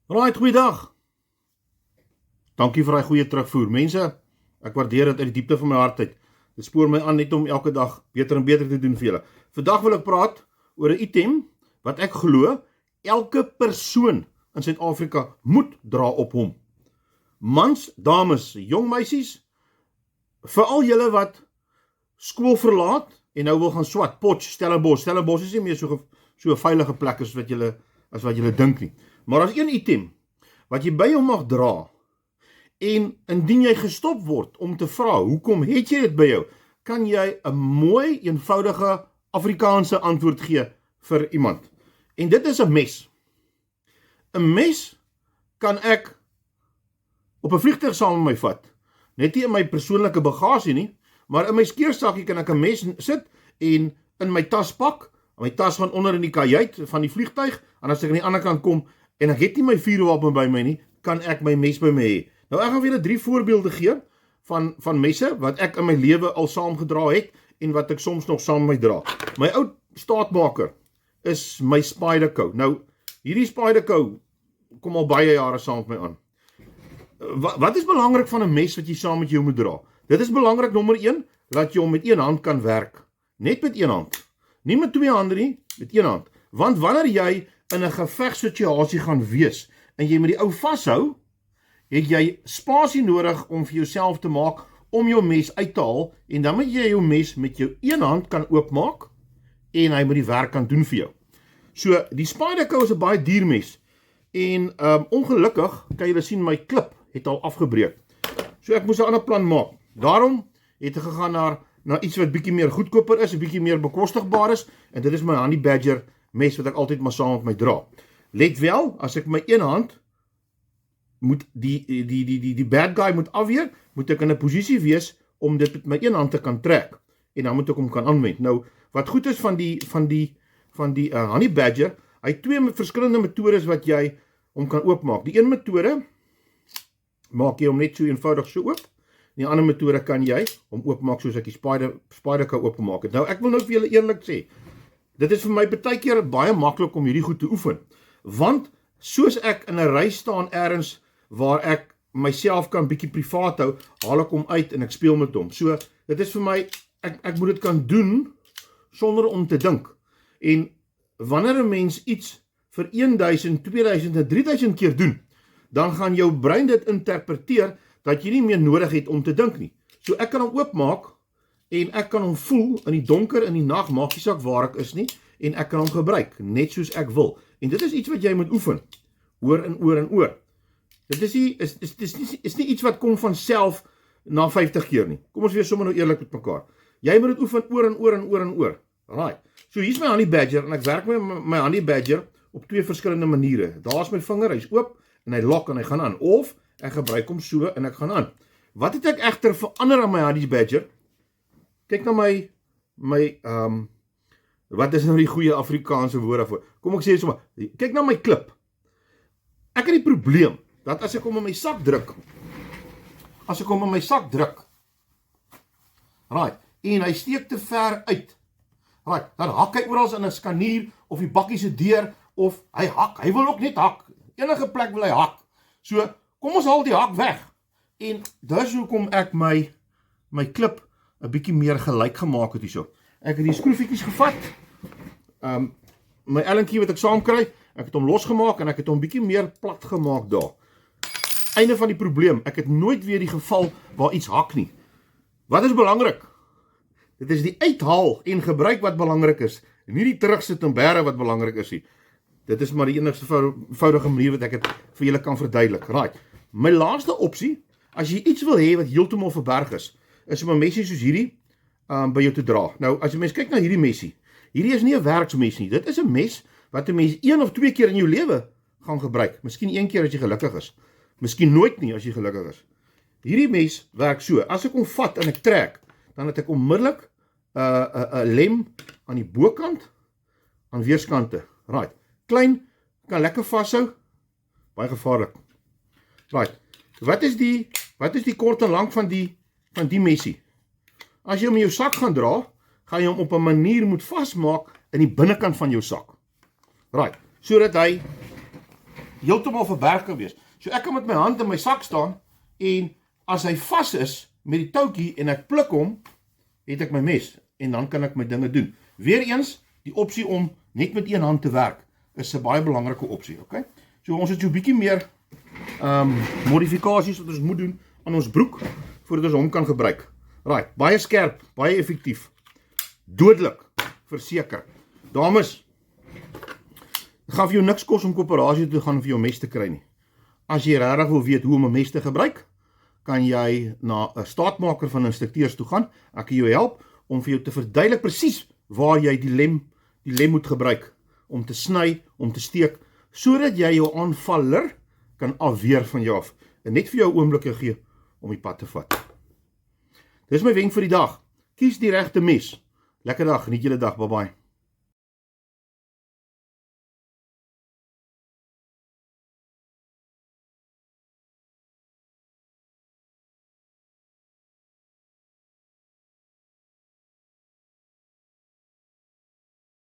Right, goeiedag. Dankie vir die goeie terugvoer. Mense, ek waardeer dit uit die diepte van my hart uit. Dit spoor my aan net om elke dag beter en beter te doen vir julle. Vandag wil ek praat oor 'n item wat ek glo elke persoon in Suid-Afrika moet dra op hom. Mans, dames, jong meisies, veral julle wat skool verlaat en nou wil gaan swat, Potch, Stellenbosch. Stellenbosch is nie meer so 'n veilige plek as wat julle dink nie. Maar as een item wat jy by jou mag dra, en indien jy gestop word om te vra, hoekom het jy dit by jou, kan jy 'n mooi, eenvoudige Afrikaanse antwoord gee vir iemand. En dit is 'n mes. 'n Mes kan ek op 'n vliegtuig saam met my vat. Net nie in my persoonlike bagasie nie, maar in my skeersakkie kan ek 'n mes sit en in my tas pak. My tas gaan onder in die kajuit van die vliegtuig, en as ek aan die ander kant kom en ek het nie my vuurwapen by my nie, kan ek my mes by my hê. Nou ek gaan vir julle 3 voorbeelde gee van messe wat ek in my lewe al saamgedra het en wat ek soms nog saam met my dra. My ou staatmaker is my Spyderco. Nou, hierdie Spyderco kom al baie jare saam met my aan. Wat is belangrik van 'n mes wat jy saam met jou moet dra? Dit is belangrik, nommer 1, dat jy hom met een hand kan werk. Net met een hand. Nie met 2 hande nie, met een hand. Want wanneer jy in 'n gevegssituasie gaan wees en jy met die ou vashou, het jy spasie nodig om vir jouself te maak om jou mes uit te haal, en dan moet jy jou mes met jou een hand kan oopmaak en hy moet die werk kan doen vir jou. So, die Spyderco is 'n baie duur mes en ongelukkig kan julle sien my klip het al afgebreek. So ek moes 'n ander plan maak. Daarom het ek gegaan na iets wat bietjie meer goedkoper is, 'n bietjie meer bekostigbaar is, en dit is my Honey Badger mes wat ek altyd maar saam met my dra. Let wel, as ek my een hand moet die bad guy moet afweer, moet ek in 'n posisie wees om dit met my een hand te kan trek, en dan moet ek hom kan aanwend. Nou, wat goed is van die Honey Badger, hy het 2 verskillende metodes wat jy hom kan oopmaak. Die een metode maak jy hom net so eenvoudig so oop. Die ander metode kan jy hom oopmaak soos ek die Spyderco oopgemaak het. Nou, ek wil nou vir julle eerlik sê, dit is vir my baie keer baie maklik om hierdie goed te oefen. Want soos ek in 'n ry staan ergens waar ek myself kan bietjie privaat hou, haal ek hom uit en ek speel met hom. So, dit is vir my, ek moet dit kan doen sonder om te dink. En wanneer 'n mens iets vir 1000, 2000 en 3000 keer doen, dan gaan jou brein dit interpreteer dat jy nie meer nodig het om te dink nie. So ek kan hom oopmaak en ek kan hom voel in die donker, in die nag, maak nie saak waar ek is nie, en ek kan hom gebruik net soos ek wil. En dit is iets wat jy moet oefen, oor en oor en oor. Dit is nie iets wat kom van self na 50 keer nie. Kom ons wees sommer nou eerlik met mekaar. Jy moet dit oefen oor en oor en oor en oor. Right. So hier's my Honey Badger, en ek werk met my Honey Badger op 2 verskillende maniere. Daar's my vinger, hy's oop en hy lok en hy gaan aan, of ek gebruik hom so en ek gaan aan. Wat het ek egter verander aan my Honey Badger? Kyk na my wat is nou die goeie Afrikaanse woord daarvoor? Kom ek sê sommer, kyk na my klip. Ek het die probleem dat as ek hom in my sak druk, right, en hy steek te ver uit, right, dan hak hy oral in 'n skanier of die bakkie se deur, of hy wil ook net hak. Enige plek wil hy hak. So, kom ons haal die hak weg. En dis hoekom ek my klip 'n bietjie meer gelyk gemaak het hierso. Ek het die skroefietjies gevat, my elentjie wat ek saam kry, ek het hom losgemaak en ek het hom bietjie meer plat gemaak daar. Einde van die probleem, ek het nooit weer die geval waar iets hak nie. Wat is belangrik? Dit is die uithaal en gebruik wat belangrik is, en nie die terugsit en bære wat belangrik is nie. Dit is maar die enigste eenvoudige manier wat ek het vir julle kan verduidelik. Right. My laaste opsie, as jy iets wil hê wat heeltemal verberg is om 'n mesie soos hierdie by jou te dra. Nou, as jy mens kyk na hierdie mesie, hierdie is nie 'n werksmes nie. Dit is 'n mes wat 'n mens 1 of 2 keer in jou lewe gaan gebruik. Miskien 1 keer as jy gelukkig is. Miskien nooit nie as jy gelukkig is. Hierdie mes werk so. As ek hom vat en ek trek, dan het ek onmiddellik 'n lem aan die bokant, aan weerskante. Right. Klein, kan lekker vashou, baie gevaarlik. Right. Wat is die kort en lank van die mesie? As jy hom in jou sak gaan dra, gaan jy hom op 'n manier moet vasmaak in die binnekant van jou sak. Right. Sodat hy heeltemal verberg kan wees. So ek kan met my hand in my sak staan en as hy vas is met die touwtjie en ek pluk hom, het ek my mes en dan kan ek my dinge doen. Weereens, die opsie om net met een hand te werk is 'n baie belangrike opsie, okay? So ons het so 'n bietjie meer modifikasies wat ons moet doen aan ons broek voordat ons hom kan gebruik. Right, baie skerp, baie effektief. Dodelik, verseker. Dames, het gaan vir jou niks kos om koöperasie te gaan vir jou mes te kry nie. As jy regtig wil weet hoe om 'n mes te gebruik, kan jy na 'n staatmaker van instrukteurs toe gaan. Ek kan jou help om vir jou te verduidelik presies waar jy die lem moet gebruik om te sny, om te steek, sodat jy jou aanvaller kan afweer van jou af en net vir jou oomblikke gee om die pad te vat. Dis my wenk vir die dag. Kies die regte mes. Lekker dag, geniet julle dag, bye bye.